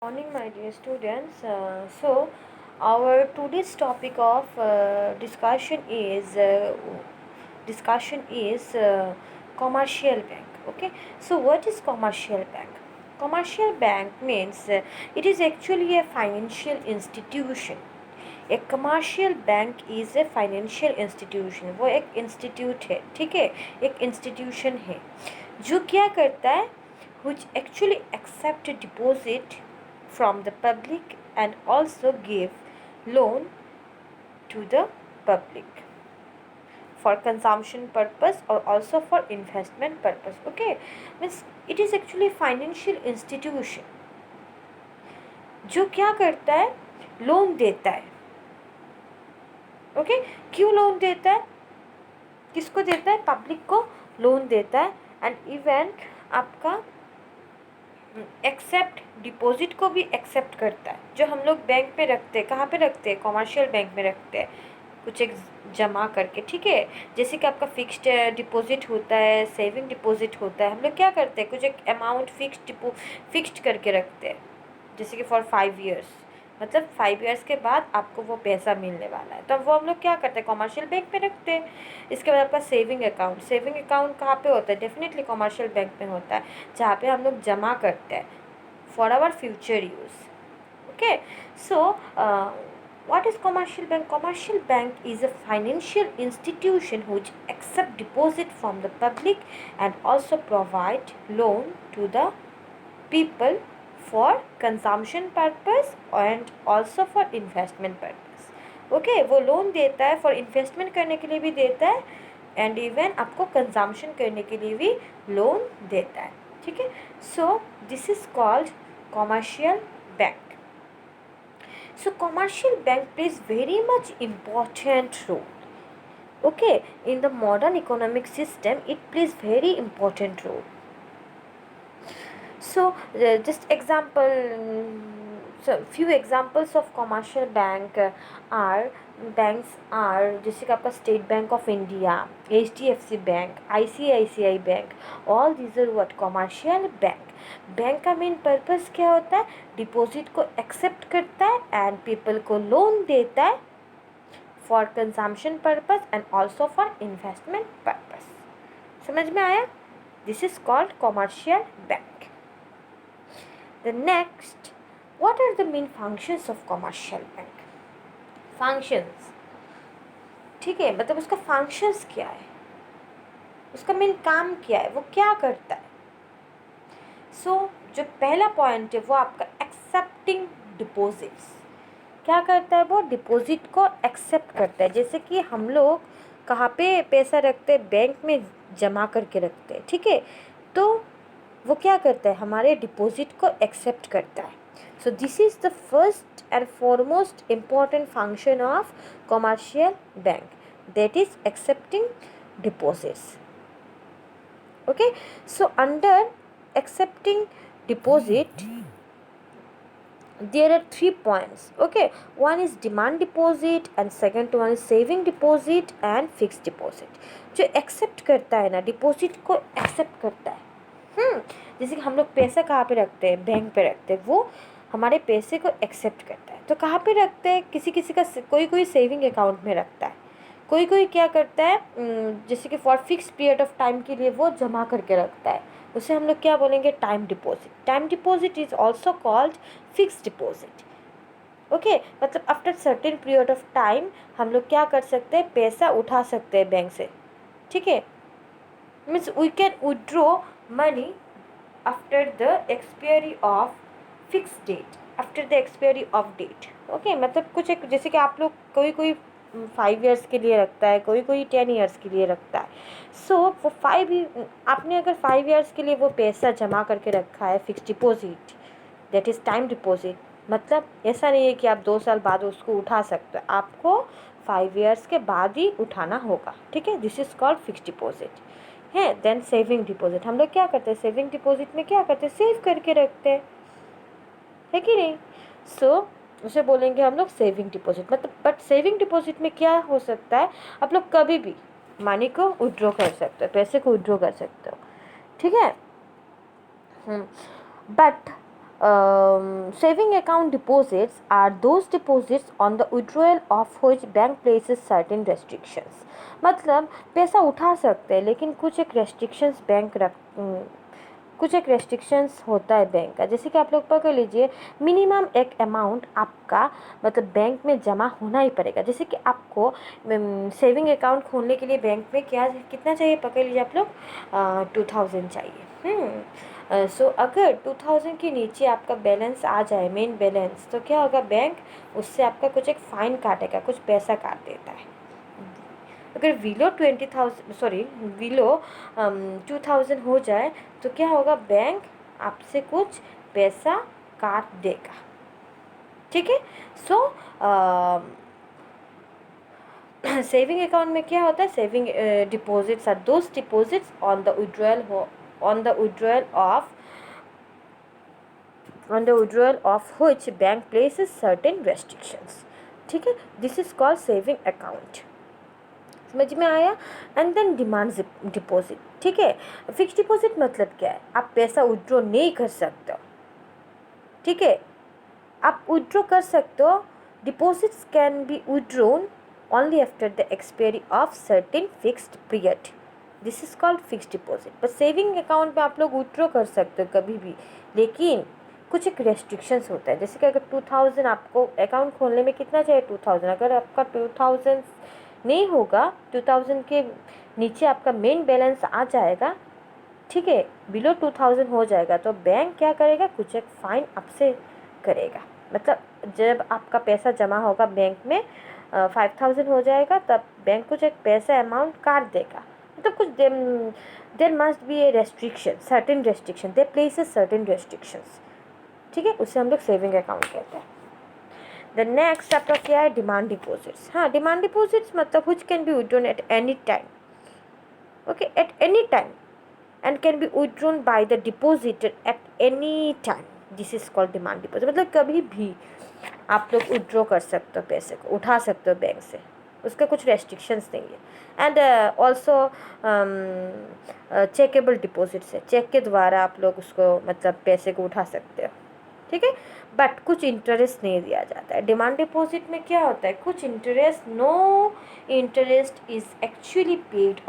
Morning, my dear students. Our today's topic of discussion is commercial bank. Okay. So, what is commercial bank? Commercial bank means it is actually a financial institution. एक commercial bank is a financial institution. वो एक institute है, ठीक है, एक institution है जो क्या करता है, which actually accept deposit from the public and also give loan to the public for consumption purpose or also for investment purpose. Okay, means it is actually financial institution जो क्या करता है, लोन देता है. ओके, क्यों loan देता है, किसको देता है, पब्लिक को लोन देता है. एंड इवन आपका एक्सेप्ट डिपॉजिट को भी एक्सेप्ट करता है, जो हम लोग बैंक में रखते हैं. कहाँ पे रखते हैं, कमर्शियल बैंक में रखते हैं, कुछ एक जमा करके, ठीक है. जैसे कि आपका फिक्स्ड डिपॉजिट होता है, सेविंग डिपॉजिट होता है. हम लोग क्या करते हैं, कुछ एक अमाउंट फिक्स्ड करके रखते हैं, जैसे कि फॉर 5 ईयर्स, मतलब 5 ईयर्स के बाद आपको वो पैसा मिलने वाला है. तो वो हम लोग क्या करते हैं, कमर्शियल बैंक में रखते हैं. इसके बाद आपका सेविंग अकाउंट कहाँ पे होता है, डेफिनेटली कमर्शियल बैंक में होता है, जहाँ पे हम लोग जमा करते हैं for our future use. Okay, so what is commercial bank? Commercial bank is a financial institution which accept deposit from the public and also provide loan to the people for consumption purpose and also for investment purpose. Okay, वो loan देता है, for investment करने के लिए भी देता है and even आपको कंजम्पशन करने के लिए भी लोन देता है, ठीक है. So this is called commercial bank. So commercial bank plays very much important role. Okay, in the modern economic system, it plays very important role. So just few examples of commercial bank are जैसे कि आपका state bank of India, HDFC bank, ICICI bank, all these are what, commercial bank. Bank का main purpose क्या होता है, deposit को accept करता है एंड पीपल को लोन देता है for consumption purpose and also for investment purpose. समझ में आया, this is called commercial bank. The next, what are the main functions of commercial bank? Functions, ठीक है, मतलब उसका functions क्या है, उसका मेन काम क्या है, वो क्या करता है. जो पहला पॉइंट है वो आपका एक्सेप्टिंग डिपॉजिट्स. क्या करता है, वो डिपॉजिट को एक्सेप्ट करता है. जैसे कि हम लोग कहाँ पे पैसा रखते हैं, बैंक में जमा करके रखते हैं, ठीक है. तो वो क्या करता है, हमारे डिपॉजिट को एक्सेप्ट करता है. So this is the first and foremost important function of commercial bank, that is accepting deposits. Okay, so under accepting deposit there are 3 points. Okay, one is demand deposit and second one is saving deposit and fixed deposit. जो accept करता है ना, deposit को accept करता है. जैसे कि हम लोग पैसा कहाँ पे रखते हैं, बैंक पे रखते हैं, वो हमारे पैसे को एक्सेप्ट करता है. तो कहाँ पे रखते हैं, किसी का कोई सेविंग अकाउंट में रखता है, कोई क्या करता है, जैसे कि for fix period of time के लिए वो जमा करके रखता है, उसे हम लोग क्या बोलेंगे, time deposit. Time deposit is also called fix deposit. Okay, मतलब after certain period of time हम लोग क्या कर सकते हैं, पैसा उठा सकते हैं बैंक से, ठीक है. Means we can withdraw money after the expiry of fix date, after the expiry of date. Okay, मतलब कुछ एक, जैसे कि आप लोग कोई 5 ईयर्स के लिए रखता है, कोई 10 ईयर्स के लिए रखता है. सो वो आपने अगर 5 ईयर्स के लिए वो पैसा जमा करके रखा है, fix deposit, that is time deposit. मतलब ऐसा नहीं है कि आप 2 साल बाद उसको उठा सकते हो, आपको 5 ईयर्स के बाद ही उठाना होगा, ठीक है. This is called fix deposit है. देन सेविंग डिपॉजिट, हम लोग क्या करते हैं, सेविंग डिपॉजिट में क्या करते हैं, सेव करके रखते हैं, है कि नहीं. सो उसे बोलेंगे हम लोग सेविंग डिपॉजिट. मतलब बट सेविंग डिपॉजिट में क्या हो सकता है, आप लोग कभी भी मनी को विड्रॉ कर सकते हो, पैसे को विड्रॉ कर सकते हो, ठीक है. But Saving account deposits are those deposits on the withdrawal of which bank places certain restrictions. मतलब पैसा उठा सकते हैं लेकिन कुछ एक रेस्ट्रिक्शंस बैंक रख कुछ एक रेस्ट्रिक्शंस होता है बैंक का। जैसे कि आप लोग पकड़ लीजिए, मिनिमम एक अमाउंट आपका मतलब बैंक में जमा होना ही पड़ेगा। जैसे कि आपको सेविंग अकाउंट खोलने के लिए बैंक में क्या कितना चाहिए, पकड़ लीजिए आप लोग 2000 चाहिए। सो अगर 2000 के नीचे आपका बैलेंस आ जाए, मेन बैलेंस, तो क्या होगा, बैंक उससे आपका कुछ एक फ़ाइन काटेगा, कुछ पैसा काट देता है। अगर विलो 2000 हो जाए तो क्या होगा, बैंक आपसे कुछ पैसा काट देगा। ठीक है। सो सेविंग अकाउंट में क्या होता है, saving deposits are those deposits on the withdrawal of which bank places certain restrictions. ठीक है, this is called saving account. समझ में आया। And then demand deposit. ठीक है, फिक्स डिपॉजिट मतलब क्या है, आप पैसा विड्रॉ नहीं कर सकते हो। ठीक है, आप विड्रॉ कर सकते हो। Deposits can be withdrawn only after the expiry of certain fixed period, this is called fix deposit. But saving account में आप लोग विड्रॉ कर सकते हो कभी भी, लेकिन कुछ एक रेस्ट्रिक्शंस होता है। जैसे कि अगर 2000 आपको अकाउंट खोलने में कितना चाहिए, 2000, अगर आपका 2000 नहीं होगा, 2000 के नीचे आपका मेन बैलेंस आ जाएगा, ठीक है, बिलो 2000 हो जाएगा, तो बैंक क्या करेगा, कुछ एक फ़ाइन आपसे करेगा। मतलब जब आपका पैसा जमा होगा बैंक में 5000 हो जाएगा, तब बैंक कुछ एक पैसा अमाउंट काट देगा। मतलब कुछ there must be A restriction, certain restriction, they places certain restrictions. ठीक है, उसे हम लोग सेविंग अकाउंट कहते हैं। द नेक्स्ट आपका क्या है, डिमांड डिपॉजिट्स। हाँ, डिमांड डिपॉजिट्स मतलब which can be withdrawn at any time, okay, at any time, and can be withdrawn by the depositor at any time, this is called demand deposit. मतलब कभी भी आप लोग विड्रॉ कर सकते हो, पैसे को उठा सकते हो बैंक से, उसका कुछ रेस्ट्रिक्शंस नहीं है। एंड ऑल्सो चेकेबल डिपॉजिट्स है, चेक के द्वारा आप लोग उसको मतलब पैसे को उठा सकते हो। ठीक है, बट कुछ इंटरेस्ट नहीं दिया जाता है। डिमांड डिपॉजिट में क्या होता है, कुछ interest, no interest is actually paid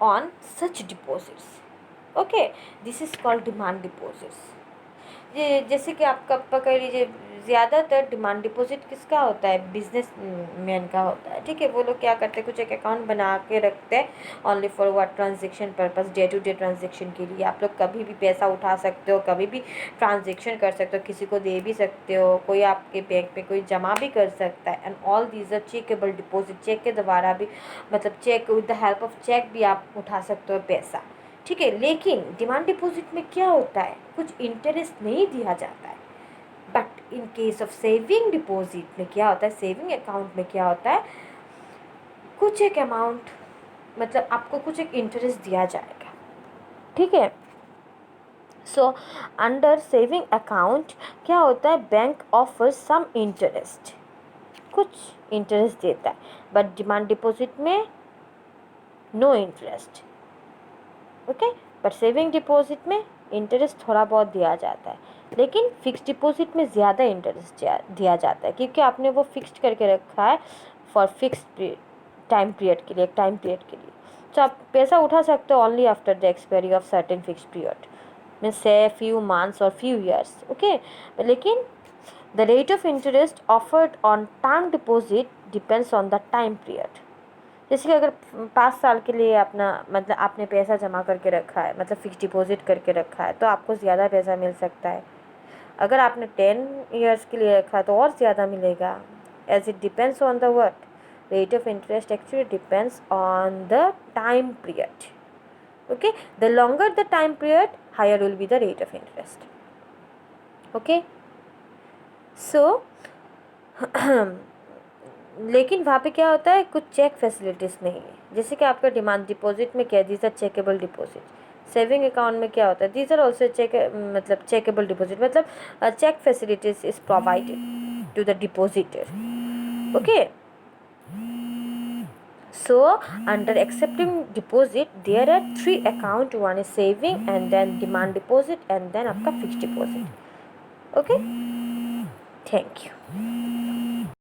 on such deposits. Okay, this is called demand deposits. ये जैसे कि आपका पकड़ लीजिए, ज़्यादातर डिमांड डिपॉजिट किसका होता है, बिजनेस मैन का होता है। ठीक है, वो लोग क्या करते हैं, कुछ एक अकाउंट बना के रखते हैं only for what, transaction purpose, day to day transaction के लिए। आप लोग कभी भी पैसा उठा सकते हो, कभी भी ट्रांजेक्शन कर सकते हो, किसी को दे भी सकते हो, कोई आपके बैंक में कोई जमा भी कर सकता है। And all these are checkable deposit, cheque के द्वारा भी, मतलब cheque with the help of cheque भी आप उठा सकते हो पैसा। ठीक है, लेकिन डिमांड डिपॉजिट में क्या होता है, कुछ इंटरेस्ट नहीं दिया जाता है। But in case of saving deposit में क्या होता है, सेविंग अकाउंट में क्या होता है, कुछ एक अमाउंट, मतलब आपको कुछ एक इंटरेस्ट दिया जाएगा। ठीक है, सो अंडर सेविंग अकाउंट क्या होता है, बैंक ऑफर्स सम इंटरेस्ट, कुछ इंटरेस्ट देता है। बट डिमांड डिपॉजिट में no interest. Okay, but saving deposit में इंटरेस्ट थोड़ा बहुत दिया जाता है, लेकिन फिक्स डिपॉजिट में ज़्यादा इंटरेस्ट दिया जाता है, क्योंकि आपने वो फिक्स्ड करके रखा है फॉर फिक्स टाइम पीरियड के लिए, एक टाइम पीरियड के लिए। तो आप पैसा उठा सकते हो only after the expiry of certain fix period, means से फ्यू मंथ्स और फ्यू ईयर्स। ओके, लेकिन the rate of interest offered on time deposit depends on the time period. जैसे कि अगर 5 साल के लिए अपना मतलब आपने पैसा जमा करके रखा है, मतलब फिक्स डिपॉजिट करके रखा है, तो आपको ज़्यादा पैसा मिल सकता है। अगर आपने 10 ईयर्स के लिए रखा है तो और ज़्यादा मिलेगा, as it depends on the what, rate of interest actually depends on the time period. Okay, the longer the time period, higher will be the rate of interest. Okay, so लेकिन वहाँ पे क्या होता है, कुछ चेक फैसिलिटीज़ नहीं है। जैसे कि आपका डिमांड डिपॉजिट में क्या है, these are checkable deposit. Saving account में क्या होता है, दीज आर ऑल्सो मतलब चेकेबल डिपॉजिट, मतलब cheque facilities is provided to the depositor. Okay, So under accepting deposit there are 3 account. One is saving and then demand deposit and then आपका fixed deposit. Okay, thank you.